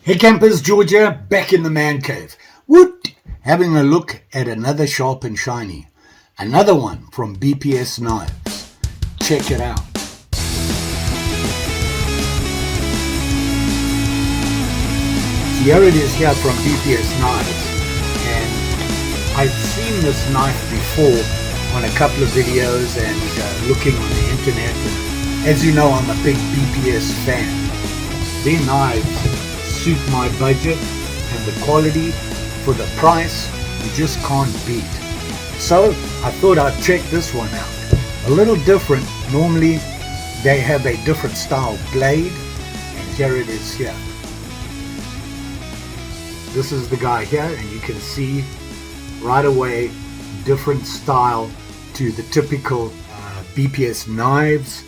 Hey campers, Georgia, back in the man cave. Woot! Having a look at another sharp and shiny. Another one from BPS Knives. Check it out. Here it is here from BPS Knives. And I've seen this knife before on a couple of videos and looking on the internet. And as you know, I'm a big BPS fan. Their knives suit my budget, and the quality for the price you just can't beat. So I thought I'd check this one out. A little different. Normally they have a different style blade, and here it is here. This is the guy here, and you can see right away different style to the typical BPS Knives.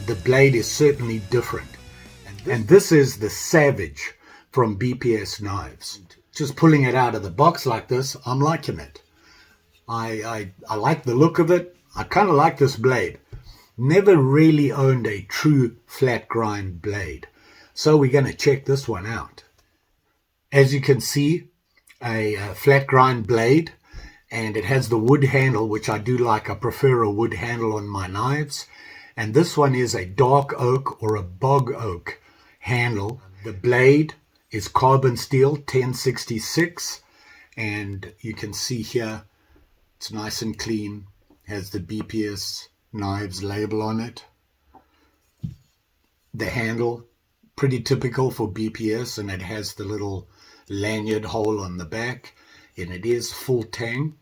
The blade is certainly different. And this is the Savage from BPS Knives. Just pulling it out of the box like this, I'm liking it. I like the look of it. I kind of like this blade. Never really owned a true flat grind blade. So we're going to check this one out. As you can see, a flat grind blade, and it has the wood handle, which I do like. I prefer a wood handle on my knives. And this one is a dark oak or a bog oak handle. The blade is carbon steel 1066, and you can see here it's nice and clean, has the BPS Knives label on it. The handle, pretty typical for BPS, and it has the little lanyard hole on the back, and it is full tang.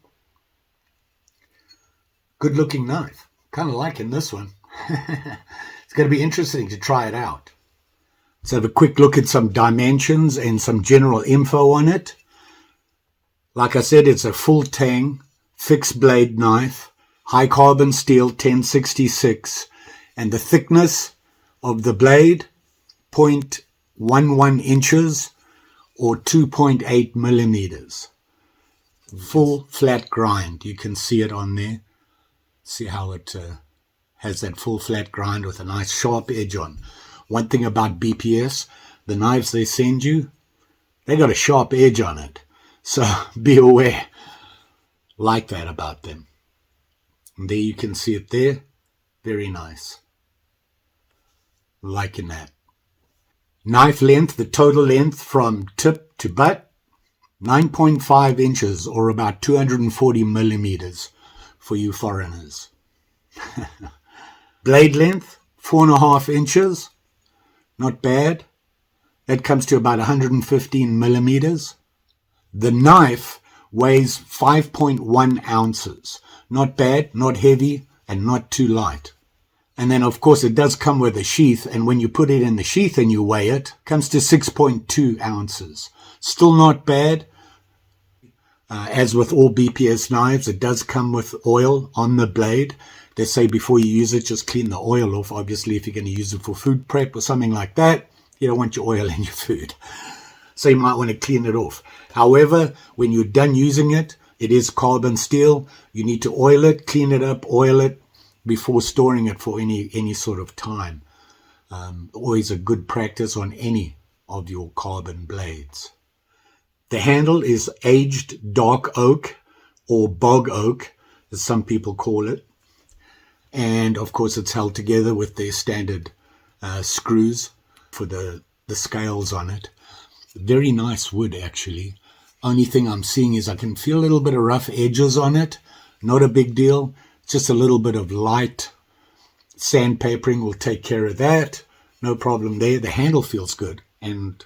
Good looking knife. Kind of liking this one. It's going to be interesting to try it out. Let's have a quick look at some dimensions and some general info on it. Like I said, it's a full tang, fixed blade knife, high carbon steel 1066, and the thickness of the blade, 0.11 inches or 2.8 millimeters. Full flat grind. You can see it on there. See how it has that full flat grind with a nice sharp edge on. One thing about BPS, the knives they send you, they got a sharp edge on it. So be aware. Like that about them. And there you can see it there. Very nice. Liking that. Knife length, the total length from tip to butt, 9.5 inches or about 240 millimeters for you foreigners. Blade length, 4.5 inches. Not bad. That comes to about 115 millimeters. The knife weighs 5.1 ounces. Not bad, not heavy, and not too light. And then, of course, it does come with a sheath, and when you put it in the sheath and you weigh it, it comes to 6.2 ounces. Still not bad. As with all BPS knives, it does come with oil on the blade. They say before you use it, just clean the oil off. Obviously, if you're going to use it for food prep or something like that, you don't want your oil in your food. So you might want to clean it off. However, when you're done using it, it is carbon steel. You need to oil it, clean it up, oil it before storing it for any sort of time. Always a good practice on any of your carbon blades. The handle is aged dark oak or bog oak, as some people call it. And of course it's held together with their standard screws for the scales on it. Very nice wood actually. Only thing I'm seeing is I can feel a little bit of rough edges on it. Not a big deal. Just a little bit of light sandpapering will take care of that. No problem there. The handle feels good and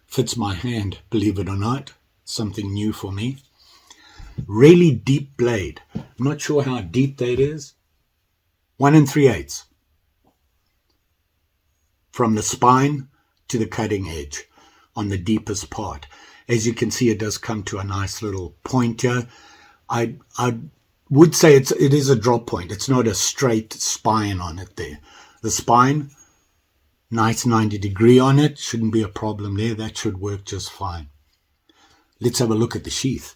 fits my hand, believe it or not. Something new for me. Really deep blade. I'm not sure how deep that is. 1 3/8 from the spine to the cutting edge on the deepest part. As you can see, it does come to a nice little point here. I would say it is a drop point. It's not a straight spine on it there. The spine, nice 90 degree on it. Shouldn't be a problem there. That should work just fine. Let's have a look at the sheath.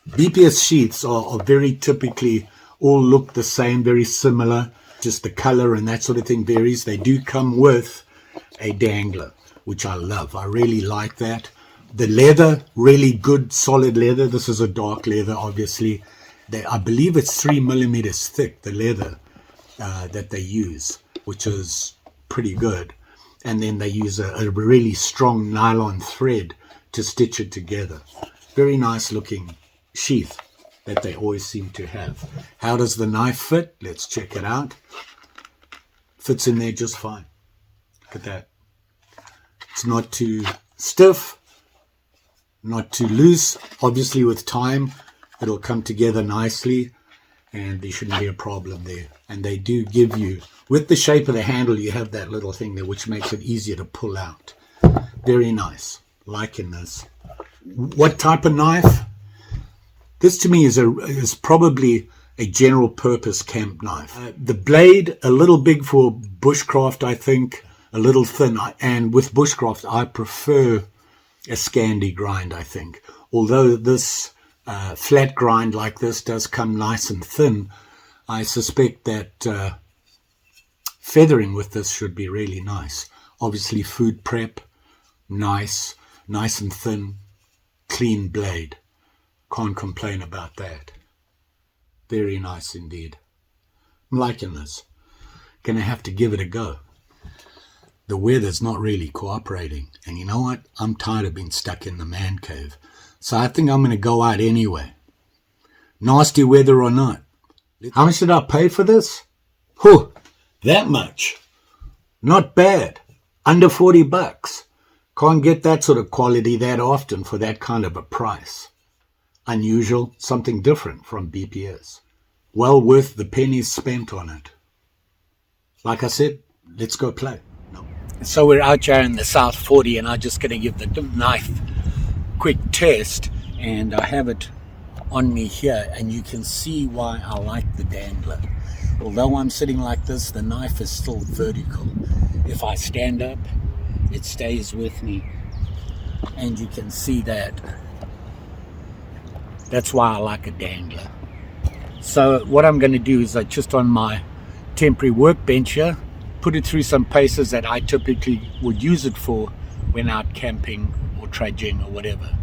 BPS sheaths are very typically all look the same, very similar. Just the color and that sort of thing varies. They do come with a dangler. which I love. I really like that. The leather, really good, solid leather. This is a dark leather, obviously. I believe it's 3 millimeters thick, the leather that they use, which is pretty good. And then they use a really strong nylon thread to stitch it together. Very nice looking sheath that they always seem to have. How does the knife fit? Let's check it out. Fits in there just fine. Look at that. It's not too stiff, not too loose. Obviously with time it'll come together nicely and there shouldn't be a problem there. And they do give you, with the shape of the handle, you have that little thing there which makes it easier to pull out. Very nice. Liking this. What type of knife? This to me is probably a general purpose camp knife. The blade, a little big for bushcraft, I think, a little thin. And with bushcraft, I prefer a Scandi grind, I think. Although this flat grind like this does come nice and thin, I suspect that feathering with this should be really nice. Obviously food prep, nice and thin, clean blade. Can't complain about that. Very nice indeed. I'm liking this. Gonna have to give it a go. The weather's not really cooperating. And you know what? I'm tired of being stuck in the man cave. So I think I'm gonna go out anyway. Nasty weather or not. How much did I pay for this? Whew, that much. Not bad. Under 40 bucks. Can't get that sort of quality that often for that kind of a price. Unusual, something different from BPS. Well worth the pennies spent on it. Like I said, let's go play. No. So we're out here in the South 40 and I'm just going to give the knife a quick test. And I have it on me here and you can see why I like the dangler. Although I'm sitting like this, the knife is still vertical. If I stand up, it stays with me. And you can see that. That's why I like a dangler. So what I'm going to do is just on my temporary workbench here, put it through some paces that I typically would use it for when out camping or trudging or whatever.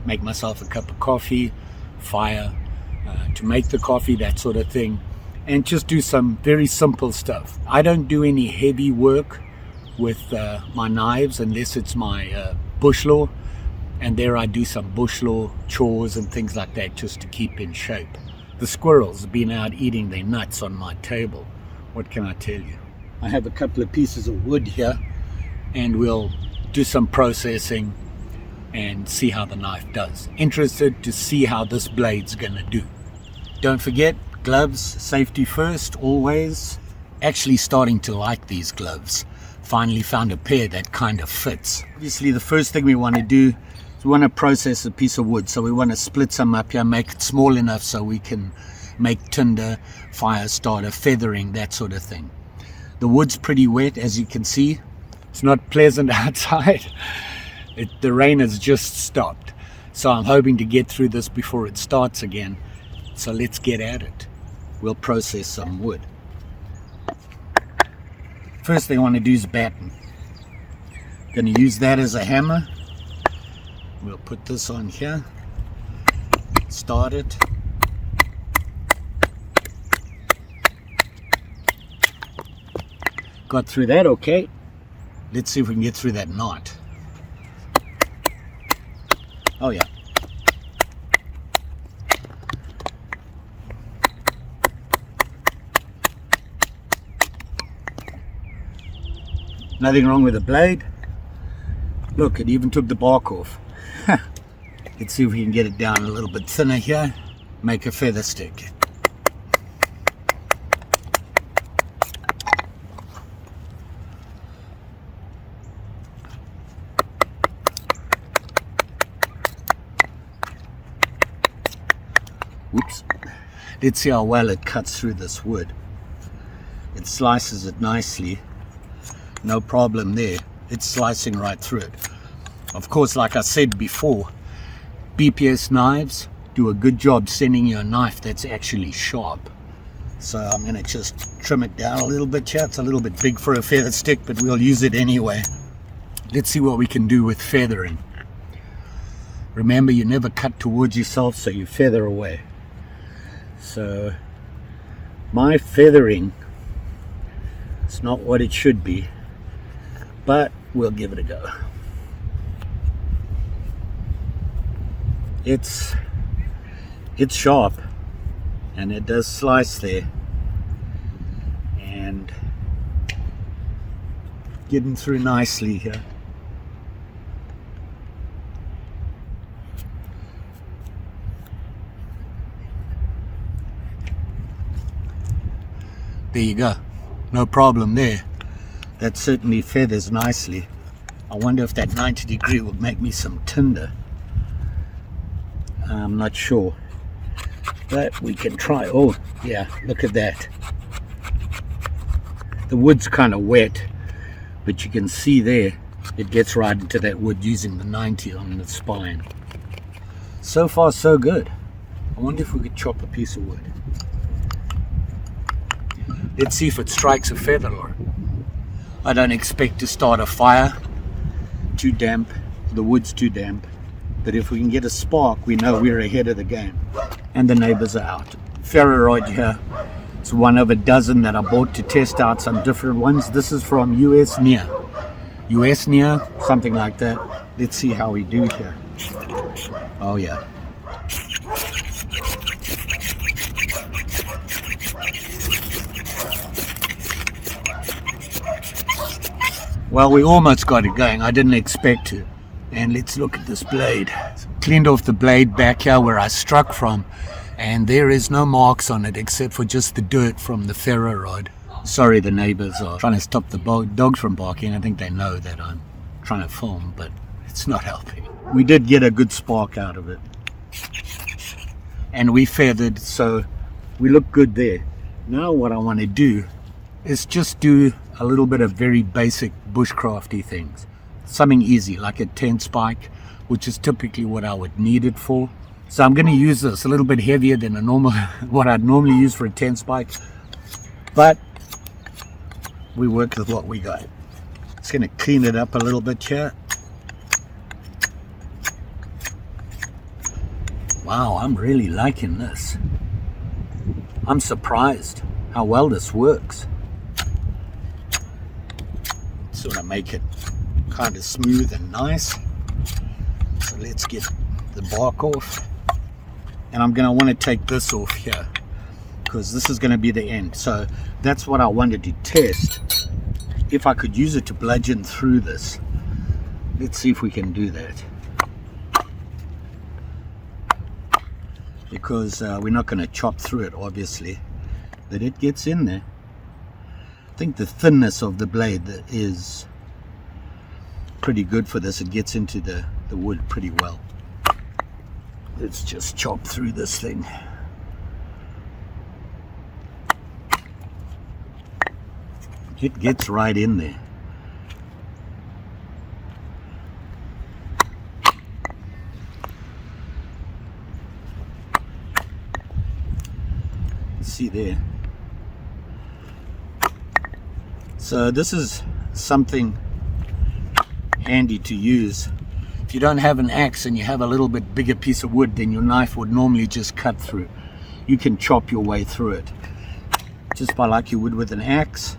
Make myself a cup of coffee, fire to make the coffee, that sort of thing. And just do some very simple stuff. I don't do any heavy work with my knives unless it's my bush law. And there I do some bush law chores and things like that just to keep in shape. The squirrels have been out eating their nuts on my table. What can I tell you? I have a couple of pieces of wood here and we'll do some processing and see how the knife does. Interested to see how this blade's gonna do. Don't forget, gloves, safety first, always. Actually starting to like these gloves. Finally found a pair that kind of fits. Obviously the first thing we want to do, we want to process a piece of wood, so we want to split some up here, make it small enough so we can make tinder, fire starter, feathering, that sort of thing. The wood's pretty wet, as you can see. It's not pleasant outside. The rain has just stopped, so I'm hoping to get through this before it starts again. So let's get at it. We'll process some wood. First thing I want to do is batten. Going to use that as a hammer. We'll put this on here, start it. Got through that okay. Let's see if we can get through that knot. Oh yeah. Nothing wrong with the blade. Look, it even took the bark off. Let's see if we can get it down a little bit thinner here. Make a feather stick. Whoops. Let's see how well it cuts through this wood. It slices it nicely. No problem there. It's slicing right through it. Of course, like I said before, BPS Knives do a good job sending you a knife that's actually sharp. So I'm going to just trim it down a little bit here. It's a little bit big for a feather stick, but we'll use it anyway. let's see what we can do with feathering. Remember, you never cut towards yourself, so you feather away. So my feathering is not what it should be, but we'll give it a go. It's sharp, and it does slice there, and getting through nicely here. There you go, no problem there. That certainly feathers nicely. I wonder if that 90 degree will make me some tinder. I'm not sure, but we can try. Oh yeah, look at that. The wood's kind of wet, but you can see there it gets right into that wood using the 90 on the spine. So far so good. I wonder if we could chop a piece of wood. Let's see if it strikes a feather or I don't expect to start a fire. Too damp, the wood's too damp. But if we can get a spark, we know we're ahead of the game. And the neighbors are out. Ferro here. It's one of a dozen that I bought to test out some different ones. This is from US Near, something like that. Let's see how we do here. Oh yeah. Well, we almost got it going. I didn't expect to. And let's look at this blade. Cleaned off the blade back here where I struck from, and there is no marks on it except for just the dirt from the ferro rod. Sorry, the neighbors are trying to stop the dogs from barking. I think they know that I'm trying to film, but it's not helping. We did get a good spark out of it. And we feathered, so we look good there. Now what I want to do is just do a little bit of very basic bushcrafty things. Something easy, like a 10 spike, which is typically what I would need it for. So I'm going to use this a little bit heavier than a normal, what I'd normally use for a 10 spike. But we work with what we got. Just going to clean it up a little bit here. Wow, I'm really liking this. I'm surprised how well this works. Sort of make it kind of smooth and nice. So let's get the bark off, and I'm going to want to take this off here because this is going to be the end. So that's what I wanted to test, if I could use it to bludgeon through this. Let's see if we can do that, because we're not going to chop through it obviously, but it gets in there. I think the thinness of the blade is pretty good for this. It gets into the wood pretty well. Let's just chop through this thing. It gets right in there. See there. So this is something handy to use. If you don't have an axe and you have a little bit bigger piece of wood, then your knife would normally just cut through. You can chop your way through it just by like you would with an axe.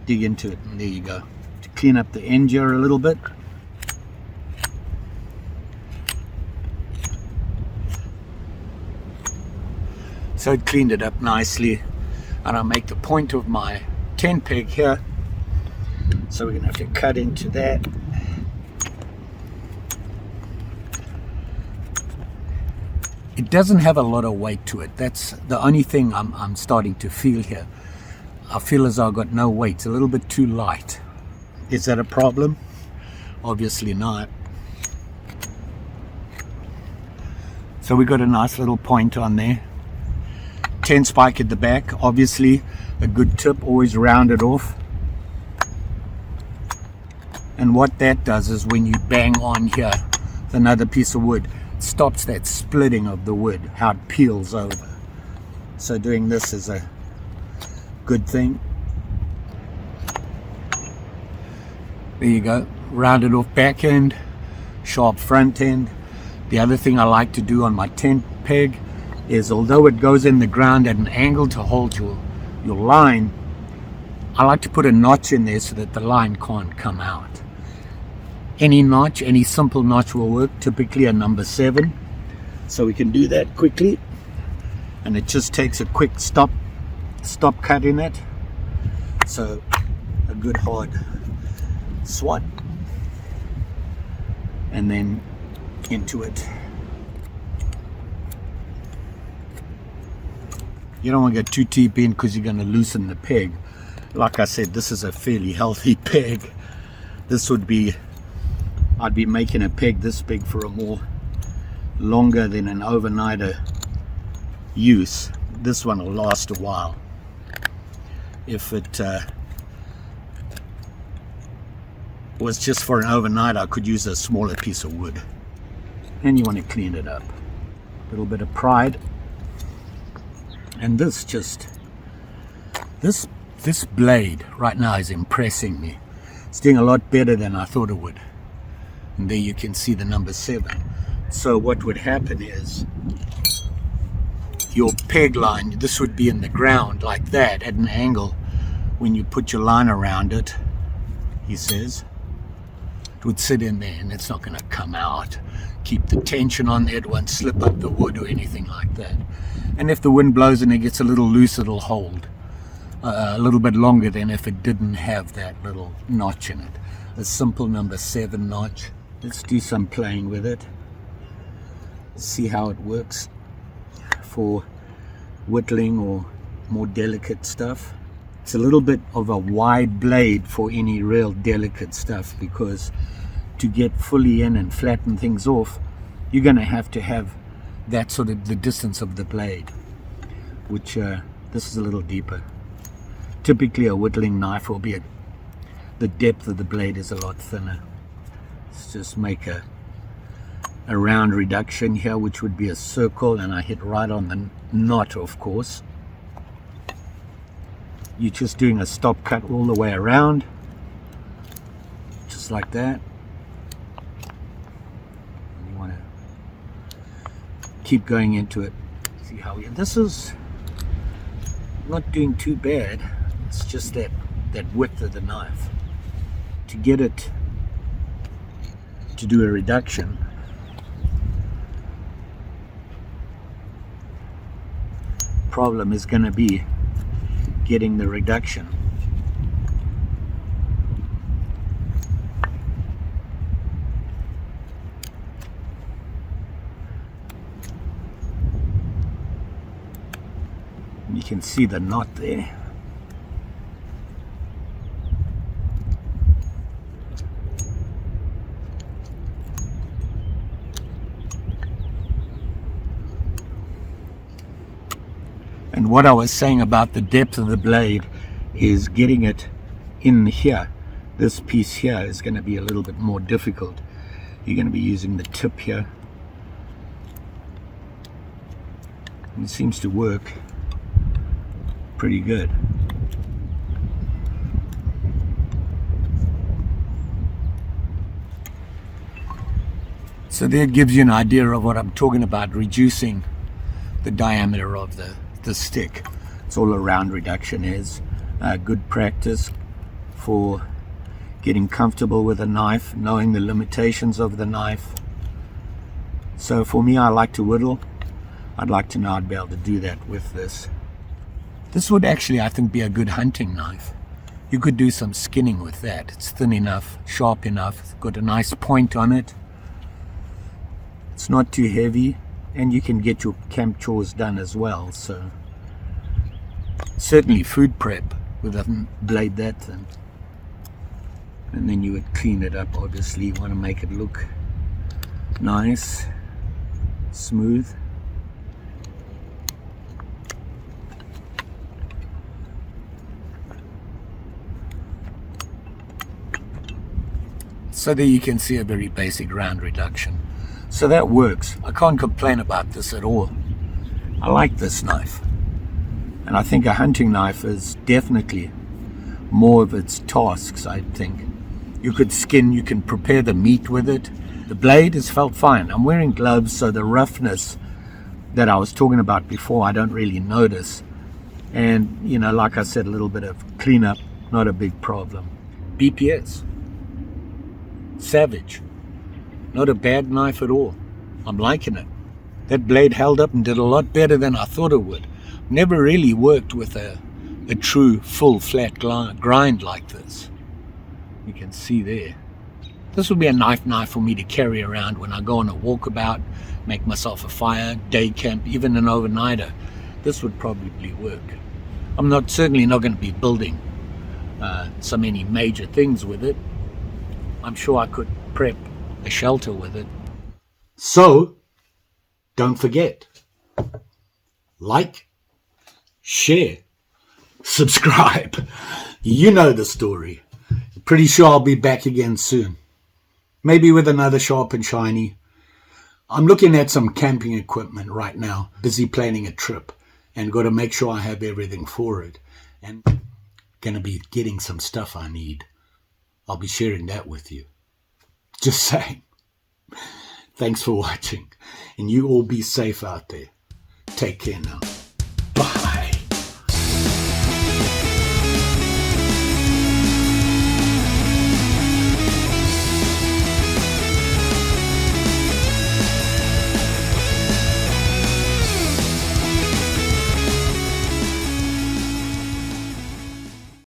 Dig into it, and there you go. To clean up the end here a little bit. So it cleaned it up nicely, and I'll make the point of my 10 peg here. So we're going to have to cut into that. It doesn't have a lot of weight to it. That's the only thing I'm starting to feel here. I feel as though I've got no weight. It's a little bit too light. Is that a problem? Obviously not. So we got a nice little point on there. 10 spike at the back, obviously a good tip, always round it off. And what that does is when you bang on here with another piece of wood, it stops that splitting of the wood, how it peels over. So doing this is a good thing. There you go, rounded off back end, sharp front end. The other thing I like to do on my tent peg is, although it goes in the ground at an angle to hold your line, I like to put a notch in there so that the line can't come out. Any notch, any simple notch will work, typically a number 7. So we can do that quickly, and it just takes a quick stop cut in it. So a good hard swat, and then into it. You don't want to get too deep in because you're going to loosen the peg. Like I said, this is a fairly healthy peg. This would be, I'd be making a peg this big for a more longer than an overnighter use. This one will last a while. If it was just for an overnight, I could use a smaller piece of wood. And you want to clean it up. A little bit of pride. And this blade right now is impressing me. It's doing a lot better than I thought it would. And there you can see the number 7. So what would happen is, your peg line, this would be in the ground like that at an angle. When you put your line around it, he says, it would sit in there and it's not going to come out. Keep the tension on there, it won't slip up the wood or anything like that. And if the wind blows and it gets a little loose, it'll hold a little bit longer than if it didn't have that little notch in it. A simple number 7 notch. Let's do some playing with it. See how it works for whittling or more delicate stuff. It's a little bit of a wide blade for any real delicate stuff, because to get fully in and flatten things off, you're going to have that sort of the distance of the blade, which this is a little deeper. Typically a whittling knife will be the depth of the blade is a lot thinner. Let's just make a round reduction here, which would be a circle, and I hit right on the knot, of course. You're just doing a stop cut all the way around, just like that. And you want to keep going into it. See how this is not doing too bad. It's just that width of the knife. To get it to do a reduction, problem is going to be getting the reduction. You can see the knot there. And what I was saying about the depth of the blade is getting it in here. This piece here is going to be a little bit more difficult. You're going to be using the tip here. And it seems to work pretty good. So that gives you an idea of what I'm talking about, reducing the diameter of the stick. It's all around reduction is good practice for getting comfortable with a knife, knowing the limitations of the knife. So for me, I like to whittle. I'd like to know I'd be able to do that with this. This would actually, I think, be a good hunting knife. You could do some skinning with that. It's thin enough, sharp enough, got a nice point on it. It's not too heavy, and you can get your camp chores done as well. So certainly food prep with a blade that thin. And then you would clean it up. Obviously you want to make it look nice, smooth. So there you can see a very basic round reduction. So that works. I can't complain about this at all. I like this knife. And I think a hunting knife is definitely more of its tasks, I think, You could skin, you can prepare the meat with it. The blade has felt fine. I'm wearing gloves, so the roughness that I was talking about before, I don't really notice. And, like I said, a little bit of cleanup, not a big problem. BPS. Savage. Not a bad knife at all. I'm liking it. That blade held up and did a lot better than I thought it would. Never really worked with a true full flat grind like this. You can see there. This would be a knife for me to carry around when I go on a walkabout, make myself a fire, day camp, even an overnighter. This would probably work. I'm certainly not going to be building so many major things with it. I'm sure I could prep a shelter with it. So, don't forget, like, share, subscribe. You know the story. Pretty sure I'll be back again soon. Maybe with another sharp and shiny. I'm looking at some camping equipment right now, busy planning a trip, and got to make sure I have everything for it. And going to be getting some stuff I need. I'll be sharing that with you. Just saying. Thanks for watching, and you all be safe out there. Take care now.